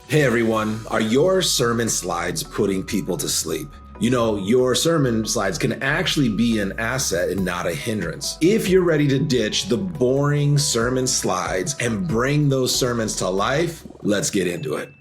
Hey everyone, are your sermon slides putting people to sleep? You know, your sermon slides can actually be an asset and not a hindrance. If you're ready to ditch the boring sermon slides and bring those sermons to life, let's get into it.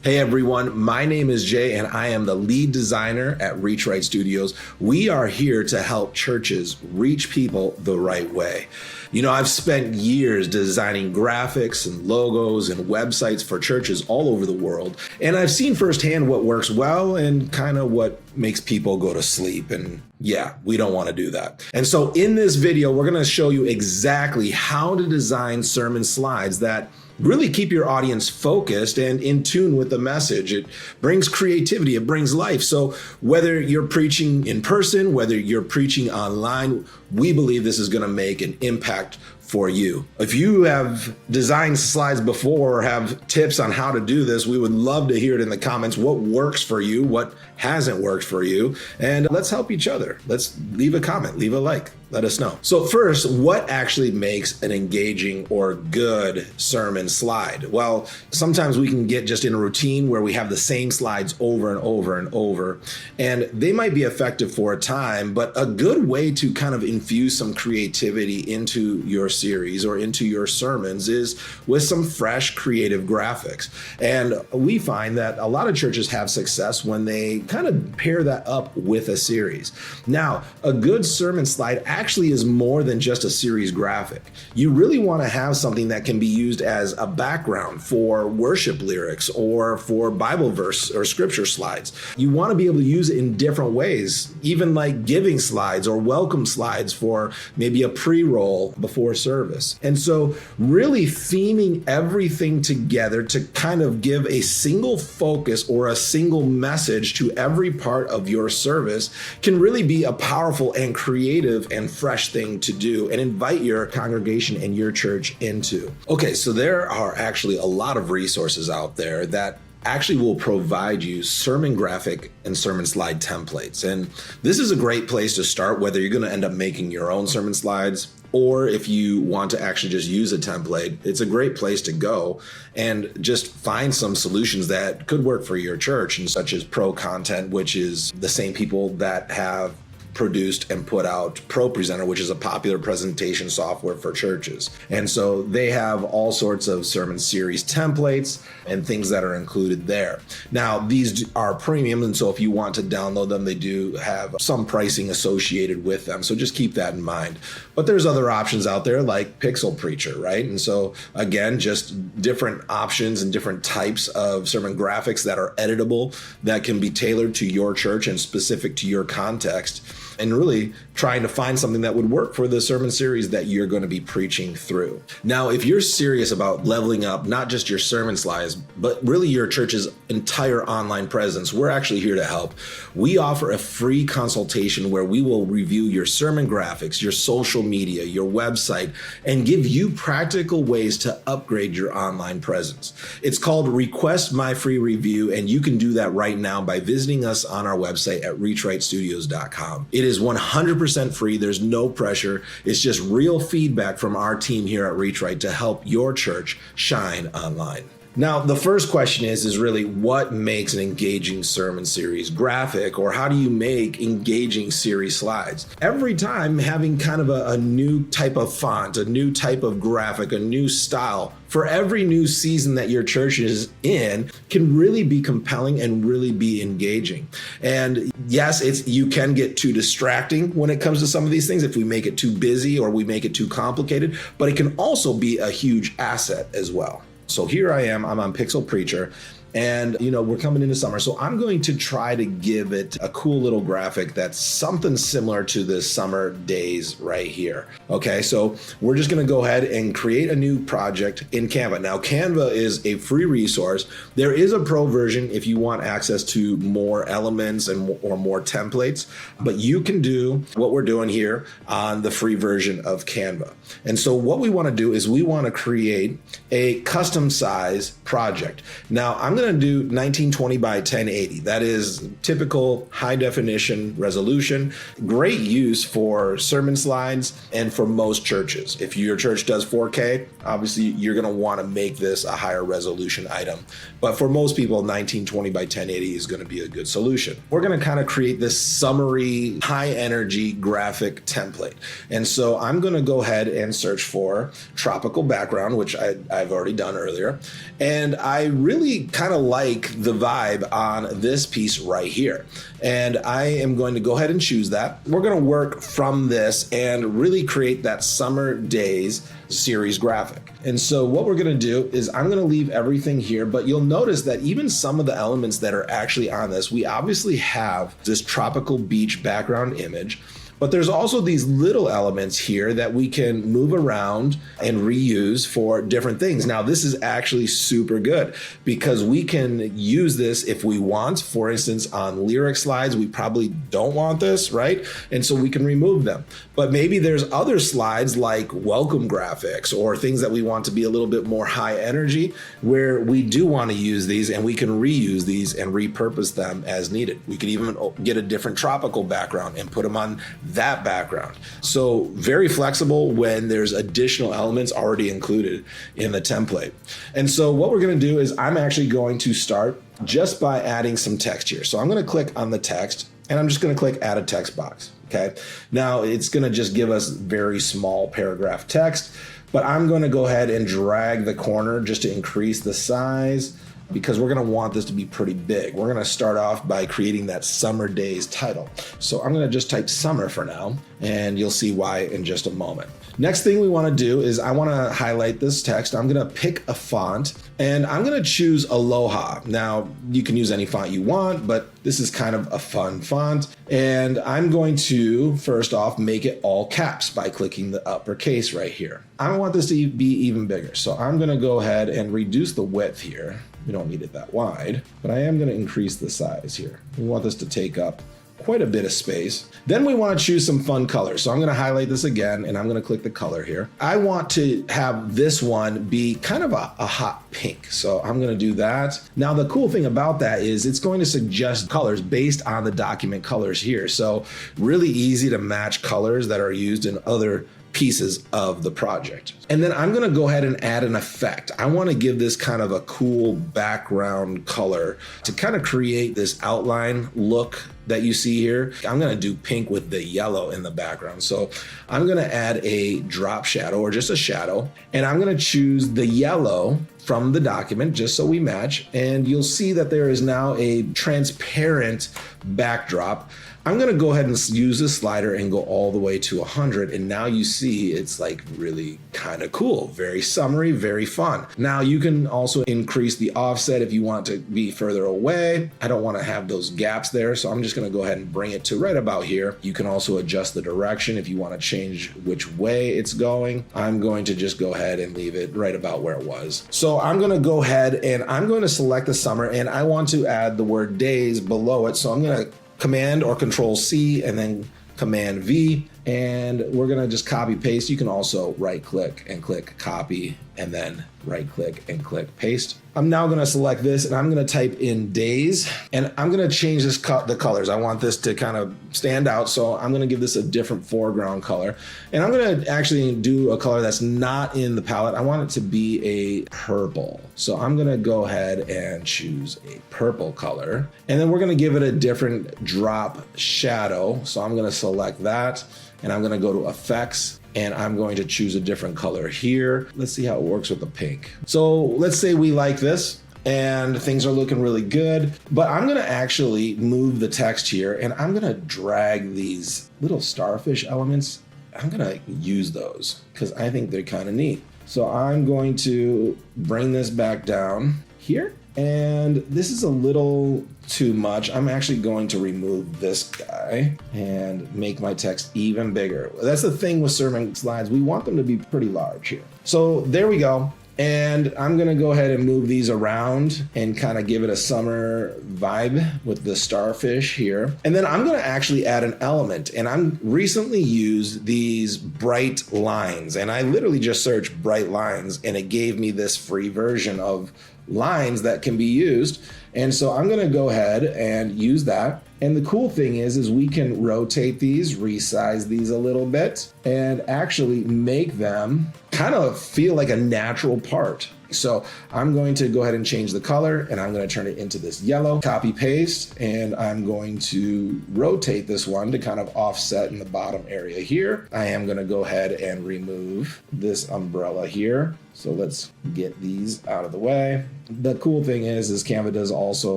Hey everyone, my name is Jay and I am the lead designer at Reach Right Studios. We are here to help churches reach people the right way. You know, I've spent years designing graphics and logos and websites for churches all over the world, and I've seen firsthand what works well and kind of what makes people go to sleep. And yeah, we don't want to do that. And so in this video, we're going to show you exactly how to design sermon slides that really keep your audience focused and in tune with the message. It brings creativity, it brings life. So whether you're preaching in person, whether you're preaching online, we believe this is going to make an impact for you. If you have designed slides before or have tips on how to do this, we would love to hear it in the comments. What works for you? What hasn't worked for you? And let's help each other. Let's leave a comment, leave a like. Let us know. So first, what actually makes an engaging or good sermon slide? Well, sometimes we can get just in a routine where we have the same slides over and over and over, and they might be effective for a time, but a good way to kind of infuse some creativity into your series or into your sermons is with some fresh creative graphics. And we find that a lot of churches have success when they kind of pair that up with a series. Now, a good sermon slide actually is more than just a series graphic. You really want to have something that can be used as a background for worship lyrics or for Bible verse or scripture slides. You want to be able to use it in different ways, even like giving slides or welcome slides for maybe a pre-roll before service. And so really theming everything together to kind of give a single focus or a single message to every part of your service can really be a powerful and creative and fresh thing to do and invite your congregation and your church into. Okay, so there are actually a lot of resources out there that actually will provide you sermon graphic and sermon slide templates. And this is a great place to start, whether you're going to end up making your own sermon slides or if you want to actually just use a template. It's a great place to go and just find some solutions that could work for your church, and such as Pro Content, which is the same people that have produced and put out Pro Presenter, which is a popular presentation software for churches. And so they have all sorts of sermon series templates and things that are included there. Now, these are premium, and so if you want to download them, they do have some pricing associated with them. So just keep that in mind. But there's other options out there like Pixel Preacher, right? And so again, just different options and different types of sermon graphics that are editable, that can be tailored to your church and specific to your context, and really trying to find something that would work for the sermon series that you're going to be preaching through. Now, if you're serious about leveling up not just your sermon slides, but really your church's entire online presence, we're actually here to help. We offer a free consultation where we will review your sermon graphics, your social media, your website, and give you practical ways to upgrade your online presence. It's called Request My Free Review, and you can do that right now by visiting us on our website at reachrightstudios.com. It is 100% free. There's no pressure. It's just real feedback from our team here at Reach Right to help your church shine online. Now, the first question is really what makes an engaging sermon series graphic, or how do you make engaging series slides? Every time having kind of a new type of font, a new type of graphic, a new style for every new season that your church is in can really be compelling and really be engaging. And yes, you can get too distracting when it comes to some of these things if we make it too busy or we make it too complicated, but it can also be a huge asset as well. So here I am, I'm on Pixel Preacher, and we're coming into summer. So I'm going to try to give it a cool little graphic that's something similar to the summer days right here. Okay, so we're just gonna go ahead and create a new project in Canva. Now, Canva is a free resource. There is a pro version if you want access to more elements or more templates, but you can do what we're doing here on the free version of Canva. And so what we wanna do is we wanna create a custom size project. Now, I'm going to do 1920 by 1080. That is typical high definition resolution. Great use for sermon slides and for most churches. If your church does 4K, obviously you're going to want to make this a higher resolution item. But for most people, 1920 by 1080 is going to be a good solution. We're going to kind of create this summary, high energy graphic template. And so I'm going to go ahead and search for tropical background, which I've already done earlier. And I really kind of like the vibe on this piece right here. And I am going to go ahead and choose that. We're going to work from this and really create that summer days series graphic. And so what we're going to do is I'm going to leave everything here, but you'll notice that even some of the elements that are actually on this, we obviously have this tropical beach background image. But there's also these little elements here that we can move around and reuse for different things. Now, this is actually super good because we can use this if we want. For instance, on lyric slides, we probably don't want this, right? And so we can remove them. But maybe there's other slides like welcome graphics or things that we want to be a little bit more high energy where we do want to use these and we can reuse these and repurpose them as needed. We could even get a different tropical background and put them on that background. So very flexible when there's additional elements already included in the template. And so what we're going to do is I'm actually going to start just by adding some text here. So I'm going to click on the text and I'm just going to click add a text box. Okay. Now it's going to just give us very small paragraph text, but I'm going to go ahead and drag the corner just to increase the size, because we're going to want this to be pretty big. We're going to start off by creating that summer days title. So I'm going to just type summer for now, and you'll see why in just a moment. Next thing we want to do is I want to highlight this text. I'm going to pick a font and I'm going to choose Aloha. Now you can use any font you want, but this is kind of a fun font. And I'm going to first off make it all caps by clicking the uppercase right here. I want this to be even bigger. So I'm going to go ahead and reduce the width here. We don't need it that wide, but I am going to increase the size here. We want this to take up quite a bit of space. Then we want to choose some fun colors. So I'm going to highlight this again and I'm going to click the color here. I want to have this one be kind of a hot pink. So I'm going to do that. Now, the cool thing about that is it's going to suggest colors based on the document colors here. So really easy to match colors that are used in other pieces of the project. And then I'm going to go ahead and add an effect. I want to give this kind of a cool background color to kind of create this outline look that you see here. I'm going to do pink with the yellow in the background. So I'm going to add a drop shadow or just a shadow, and I'm going to choose the yellow from the document just so we match. And you'll see that there is now a transparent backdrop. I'm going to go ahead and use this slider and go all the way to 100. And now you see it's like really kind of cool, very summery, very fun. Now you can also increase the offset if you want to be further away. I don't want to have those gaps there. So I'm just going to go ahead and bring it to right about here. You can also adjust the direction if you want to change which way it's going. I'm going to just go ahead and leave it right about where it was. So I'm going to go ahead and I'm going to select the summer and I want to add the word days below it. So I'm going to Command or Control C and then Command V, and we're gonna just copy paste. You can also right click and click copy and then right click and click paste. I'm now gonna select this and I'm gonna type in days and I'm gonna change this the colors. I want this to kind of stand out, so I'm gonna give this a different foreground color. And I'm gonna actually do a color that's not in the palette. I want it to be a purple. So I'm gonna go ahead and choose a purple color. And then we're gonna give it a different drop shadow. So I'm gonna select that and I'm gonna go to effects and I'm going to choose a different color here. Let's see how it works with the pink. So let's say we like this and things are looking really good, but I'm gonna actually move the text here and I'm gonna drag these little starfish elements. I'm gonna use those because I think they're kind of neat. So I'm going to bring this back down here. And this is a little too much. I'm actually going to remove this guy and make my text even bigger. That's the thing with sermon slides. We want them to be pretty large here. So there we go. And I'm gonna go ahead and move these around and kind of give it a summer vibe with the starfish here. And then I'm gonna actually add an element, and I'm recently used these bright lines, and I literally just searched bright lines and it gave me this free version of lines that can be used. And so I'm gonna go ahead and use that. And the cool thing is we can rotate these, resize these a little bit, and actually make them kind of feel like a natural part. So I'm going to go ahead and change the color, and I'm going to turn it into this yellow, copy paste, and I'm going to rotate this one to kind of offset in the bottom area here. I am going to go ahead and remove this umbrella here. So let's get these out of the way. The cool thing is Canva does also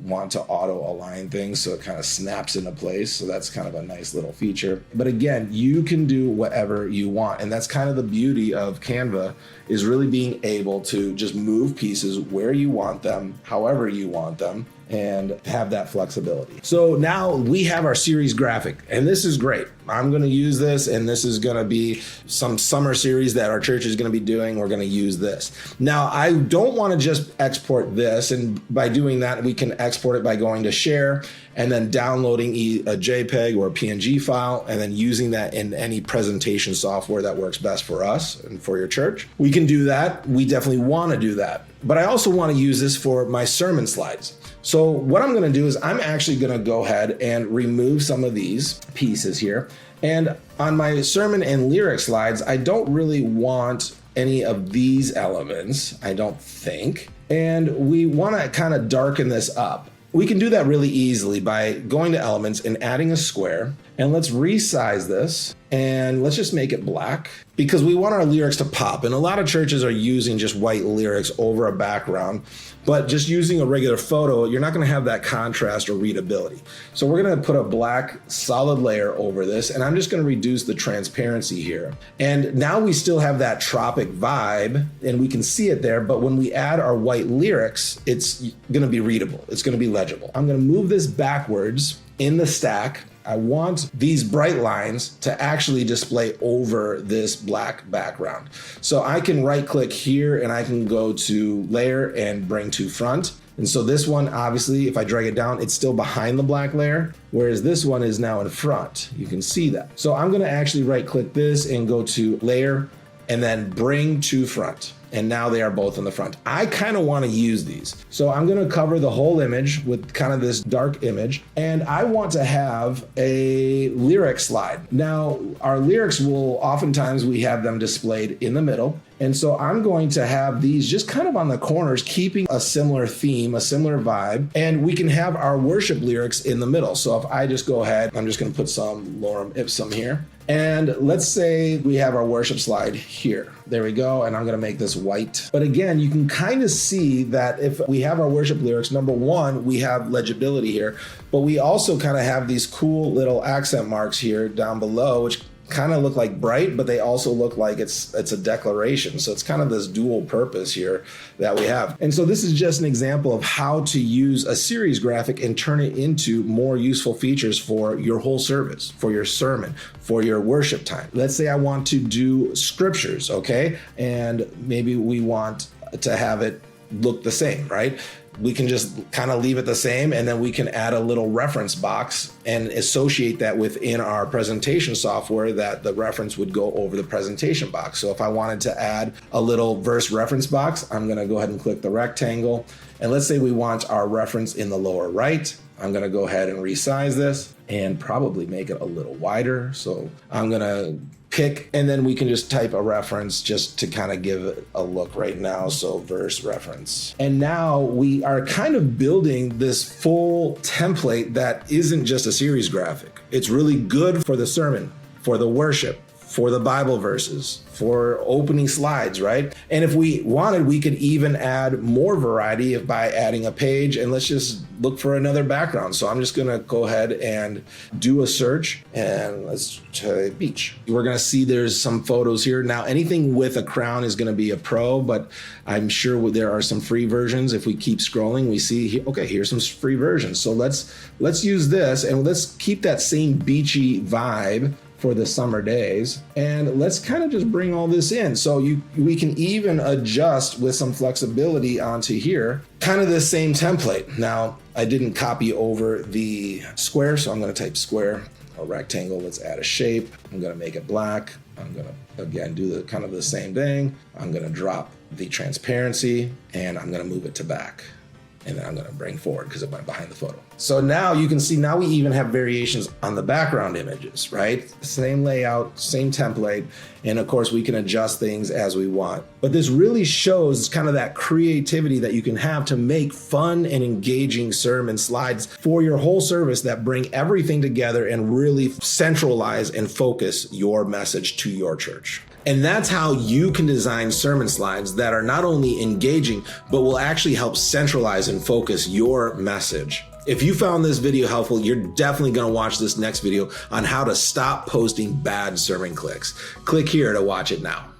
want to auto align things, so it kind of snaps into place. So that's kind of a nice little feature. But again, you can do whatever you want. And that's kind of the beauty of Canva, is really being able to just move pieces where you want them, however you want them, and have that flexibility. So now we have our series graphic, and this is great. I'm going to use this, and this is going to be some summer series that our church is going to be doing. We're going to use this. Now, I don't want to just export this, and by doing that, we can export it by going to share and then downloading a JPEG or a PNG file, and then using that in any presentation software that works best for us and for your church. We can do that. We definitely want to do that. But I also want to use this for my sermon slides. So what I'm going to do is I'm actually going to go ahead and remove some of these pieces here. And on my sermon and lyric slides, I don't really want any of these elements, I don't think. And we want to kind of darken this up. We can do that really easily by going to elements and adding a square. And let's resize this, and let's just make it black, because we want our lyrics to pop. And a lot of churches are using just white lyrics over a background, but just using a regular photo, you're not going to have that contrast or readability. So we're going to put a black solid layer over this, and I'm just going to reduce the transparency here. And now we still have that tropic vibe, and we can see it there, but when we add our white lyrics, it's going to be readable. It's going to be legible. I'm going to move this backwards in the stack. I want these bright lines to actually display over this black background. So I can right click here, and I can go to layer and bring to front. And so this one, obviously, if I drag it down, it's still behind the black layer, whereas this one is now in front. You can see that. So I'm going to actually right click this and go to layer and then bring to front. And now they are both in the front. I kind of want to use these. So I'm going to cover the whole image with kind of this dark image. And I want to have a lyric slide. Now, our lyrics will oftentimes, we have them displayed in the middle. And so I'm going to have these just kind of on the corners, keeping a similar theme, a similar vibe. And we can have our worship lyrics in the middle. So if I just go ahead, I'm just going to put some lorem ipsum here. And let's say we have our worship slide here. There we go. And I'm going to make this white. But again, you can kind of see that if we have our worship lyrics, number one, we have legibility here, but we also kind of have these cool little accent marks here down below, which kind of look like bright, but they also look like it's a declaration. So it's kind of this dual purpose here that we have. And so this is just an example of how to use a series graphic and turn it into more useful features for your whole service, for your sermon, for your worship time. Let's say I want to do scriptures, okay? And maybe we want to have it look the same, right? We can just kind of leave it the same, and then we can add a little reference box and associate that within our presentation software, that the reference would go over the presentation box. So if I wanted to add a little verse reference box, I'm going to go ahead and click the rectangle. And let's say we want our reference in the lower right. I'm going to go ahead and resize this and probably make it a little wider. So I'm going to pick, and then we can just type a reference just to kind of give it a look right now. So verse reference. And now we are kind of building this full template that isn't just a series graphic. It's really good for the sermon, for the worship, for the Bible verses, for opening slides, right? And if we wanted, we could even add more variety by adding a page, and let's just look for another background. So I'm just gonna go ahead and do a search, and let's try beach. We're gonna see there's some photos here. Now, anything with a crown is gonna be a pro, but I'm sure there are some free versions. If we keep scrolling, we see, okay, here's some free versions. So let's use this, and let's keep that same beachy vibe for the summer days. And let's kind of just bring all this in. So we can even adjust with some flexibility onto here, kind of the same template. Now, I didn't copy over the square, so I'm going to type square, a rectangle. Let's add a shape. I'm going to make it black. I'm going to, again, do the kind of the same thing. I'm going to drop the transparency, and I'm gonna move it to back. And then I'm gonna bring forward because it went behind the photo. So now you can see, now we even have variations on the background images, right? Same layout, same template. And of course we can adjust things as we want. But this really shows kind of that creativity that you can have to make fun and engaging sermon slides for your whole service that bring everything together and really centralize and focus your message to your church. And that's how you can design sermon slides that are not only engaging, but will actually help centralize and focus your message. If you found this video helpful, you're definitely going to watch this next video on how to stop posting bad sermon clicks. Click here to watch it now.